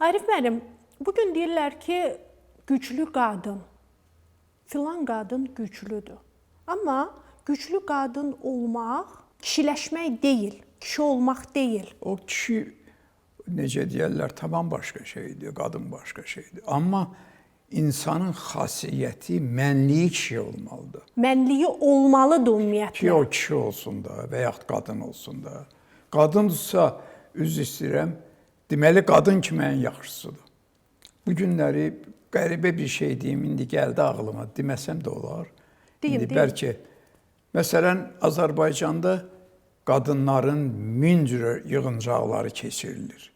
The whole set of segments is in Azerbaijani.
Arif müəllim, bugün deyirlər ki, güclü qadın, filan qadın güclüdür. Amma güclü qadın olmaq kişiləşmək deyil, kişi olmaq deyil. O kişi, necə deyərlər, tamam başqa şeydir, qadın başqa şeydir. Amma insanın xasiyyəti, mənliyi kişi olmalıdır. Mənliyi olmalıdır ümumiyyətlə. Ki o kişi olsun da və yaxud qadın olsun da. Qadındırsa, üzr istəyirəm, deməli qadın kimi ən yaxşısıdır. Bu günləri qəribə bir şey deyim, indi gəldi ağlıma, deməsəm də olar. İndi bəlkə, məsələn, Azərbaycanda qadınların min cür yığıncaqları keçirilir.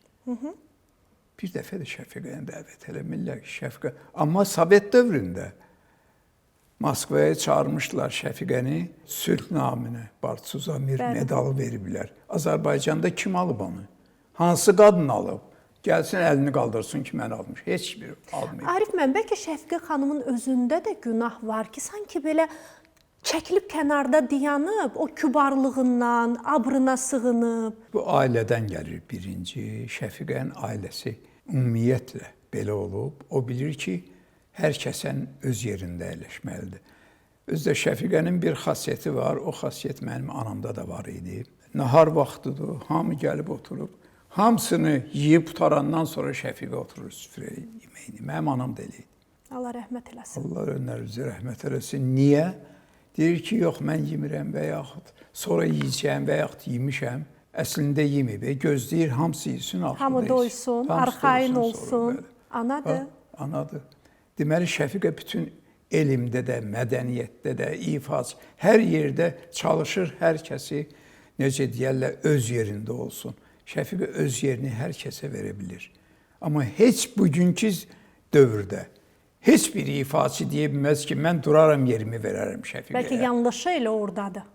Bir dəfə də Şəfiqəni dəvət eləmirlər ki, Şəfiqə. Amma Sovet dövründə Moskvaya çağırmışlar Şəfiqəni, sülh naminə Bartsuzamir medalı veriblər. Azərbaycanda kim alıb onu? Hansı qadın alıb? Gəlsin, əlini qaldırsın ki, mən almış. Heç biri almayıb. Arif müəllim, bəlkə Şəfiqə xanımın özündə də günah var ki, sanki belə çəkilib kənarda dayanıb, o kübarlığından, abrına sığınıb. Bu ailədən gəlir birinci. Şəfiqənin ailəsi ümumiyyətlə belə olub. O bilir ki, hər kəsən öz yerində əyləşməlidir. Özdə Şəfiqənin bir xasiyyəti var. O xasiyyət mənim anamda da var idi. Nahar vaxtıdır, hamı gəlib oturub. Hamısını yeyib qutarandan sonra Şəfiqə oturur süfrəyə yeməyini. Mənim anam da elə idi. Allah rəhmət eləsin. Allah önlərinizi rəhmət eləsin. Niyə? Deyir ki, yox, mən yemirəm və yaxud sonra yiyəcəyəm və yaxud yemişəm. Əslində yeməyib. Gözləyir, hamısı yesin, axırda Hamı doysun, arxayın olsun. Anadır. Anadır. Deməli, Şəfiqə bütün elmdə də, mədəniyyətdə də, ifac, hər yerdə çalışır, hər kəsi, necə deyərlər, öz yerində olsun. Şəfiqə öz yerini hər kəsə verə bilir. Amma heç bugünkü dövrdə heç bir ifaçı deyə bilməz ki, mən duraram yerimi verərəm Şəfiqəyə. Bəlkə yanlışı elə oradadır.